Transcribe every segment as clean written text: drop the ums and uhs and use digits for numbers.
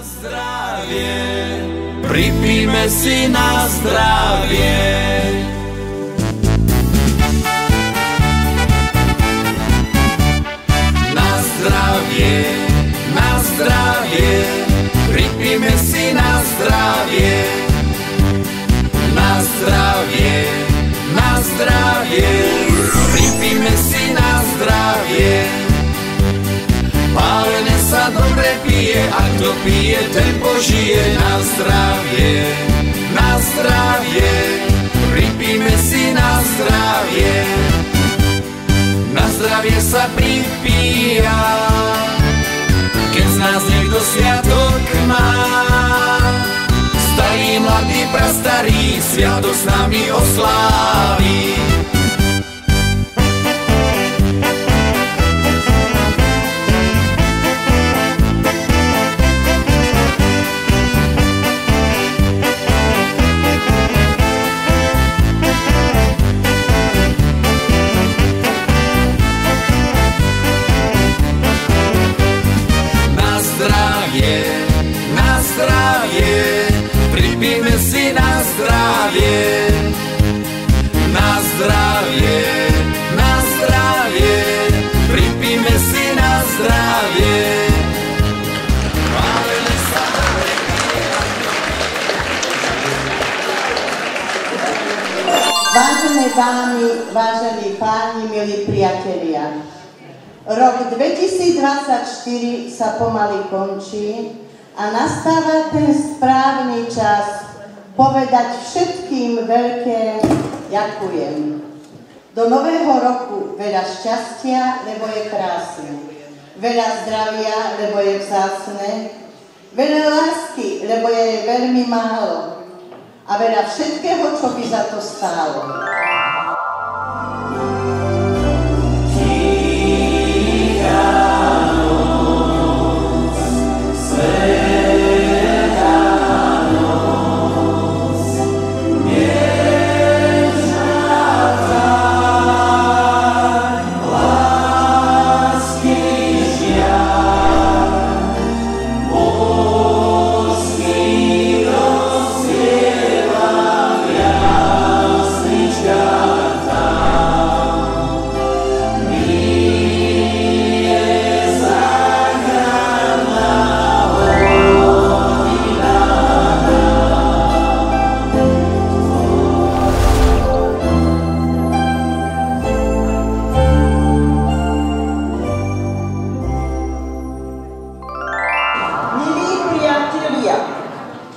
zdravie, pripíme si na zdravie. Na zdravie, pripíme si na zdravie. Na zdravie, pripíme si na zdravie. Pálené sa dobre pije, a kto pije, ten požije. Na zdravie, pripíme si na zdravie. Na zdravie sa pripíja, keď z nás niekto sviatok má. Starý, mladý, prastarý, sviatok s nami osláví. Na zdravie, pripíme si na zdravie. Na zdravie, pripíme si na zdravie. Vážené dámy, vážení páni, milí priatelia, rok 2024 sa pomaly končí a nastáva ten správny čas povedať všetkým veľké ďakujem. Do nového roku veľa šťastia, lebo je krásne. Veľa zdravia, lebo je vzácne. Veľa lásky, lebo je veľmi málo. A veľa všetkého, čo by za to stálo.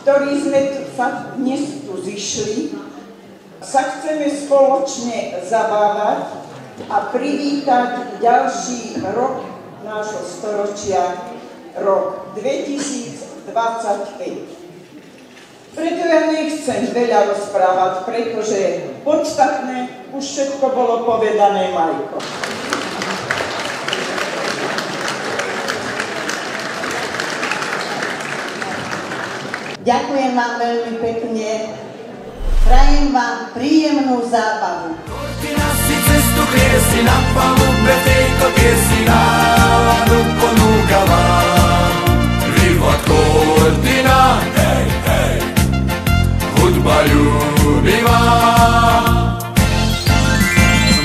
Ktorí sme sa dnes tu zišli, sa chceme spoločne zabávať a privítať ďalší rok nášho storočia, rok 2025. Preto ja nechcem veľa rozprávať, pretože podstatné už všetko bolo povedané Majko. Ďakujem vám veľmi pekne. Prajem vám príjemnú zábavu. Cortina si cestu kriesi, na palube tejto piesni náladu ponúka vám. Život Cortina, hej, hej, hudba ľúbivá.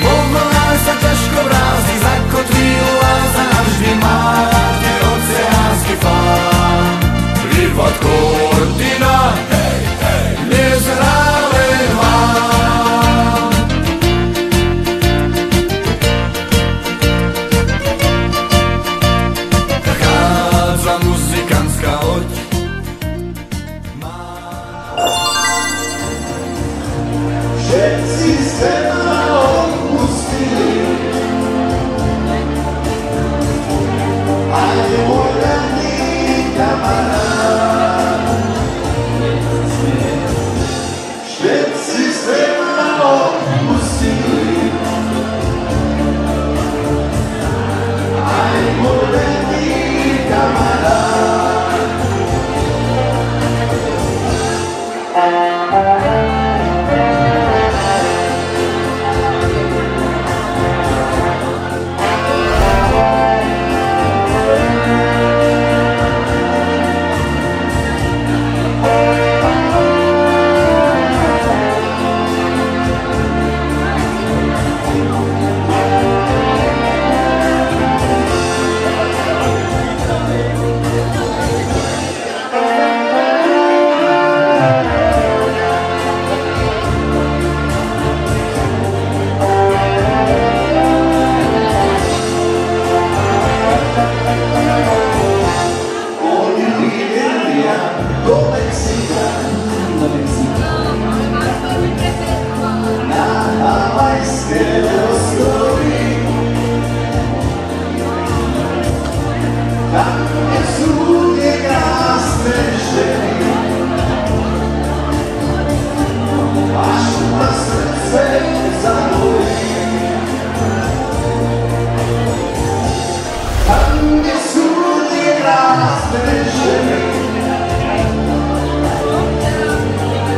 Vo vlnách sa ťažko vrázi, zakotví u vás a navždy máte oceánsky fán. Život Cortina, hej, hej, nezhrále vám. sú tie krásne ženy, až ma srdce zabolí. Tam, kde sú tie krásne ženy,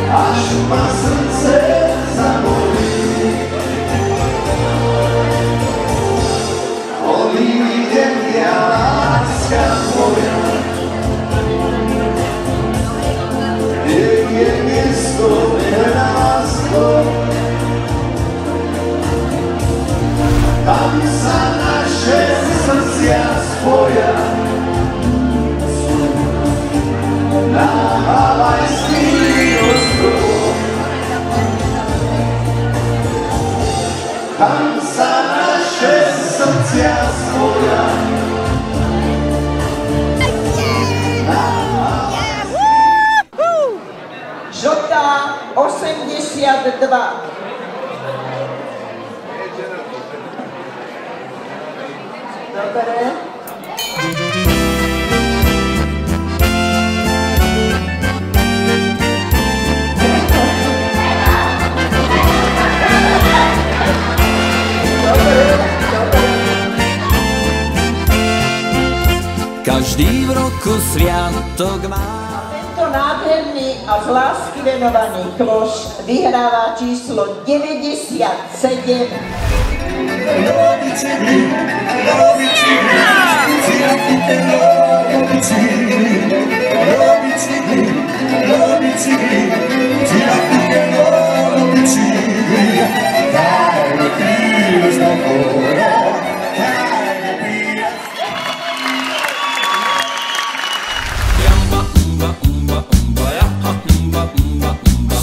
až ma srdce zabolí. Odídem ja, láska moja, kde je miesto pre nás dvoch. Tam sa naše srdcia spoja na Havajský ostrov. Tam sa naše srdcia spoja na Havajský. Žltá 82. Dobre. Každý v roku sviatok má. Tento nádherný a z lásky venovaný kloš vyhráva číslo 97.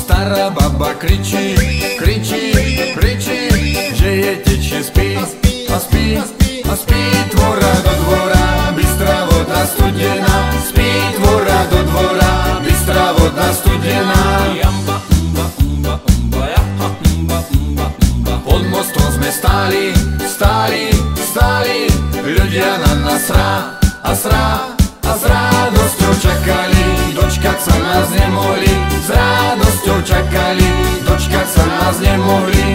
Stará baba kričí, kričí, kričí, že je tečie spí, a spí, a spí tvora do dvora, bystrá voda studená, spí tvora do dvora, bystrá voda studená. Pod mostom sme stáli, stáli, stáli, ľudia na nás rá, a s radosťou čakali, dočkať sa nás nemohli, s radosťou čakali, dočkať sa nás nemohli.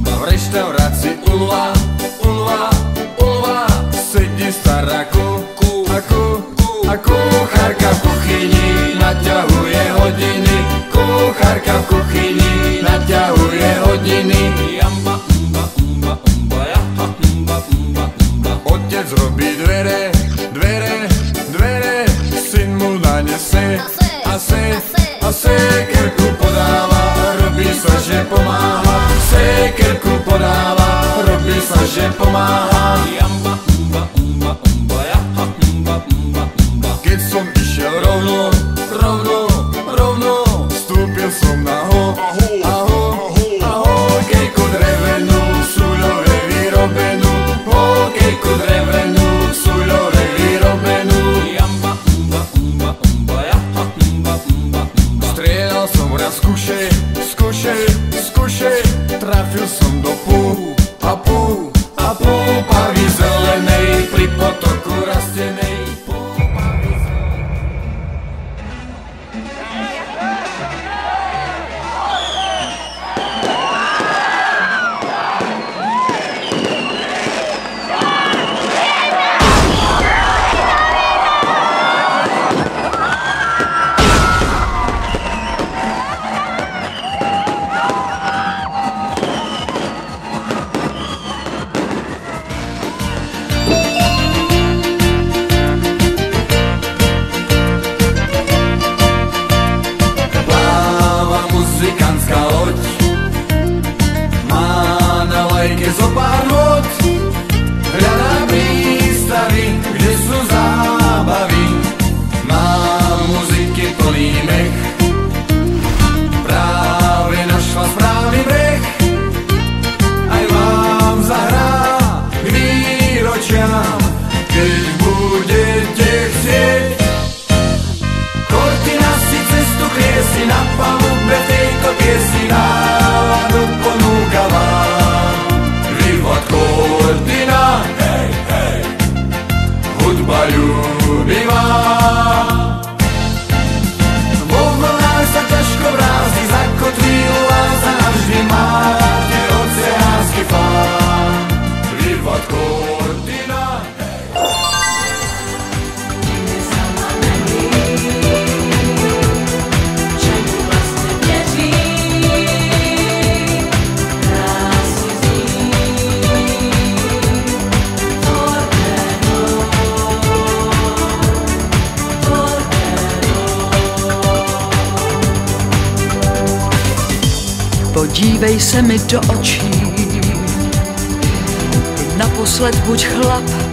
V reštaurácii Ulva, Ulva, Ulva, sedí stará a kuchárka v kuchyni naťahuje hodiny, kuchárka v kuchyni naťahuje hodiny. Otec robí dvere, dvere, dvere, syn mu nanese a sekerku podáva, robí sa, že pomáha, sekerku podáva, robí sa, že pomáha. Keď som išiel rovno, vstúpil som na hokejku drevenú, súľové vyrobenú, hokejku drevenú, súľové vyrobenú. Strieľal som raz z kuše, trafil som do púpavy zelenej, pri potoku rastenej. dívej se mi do očí. Naposled buď chlap,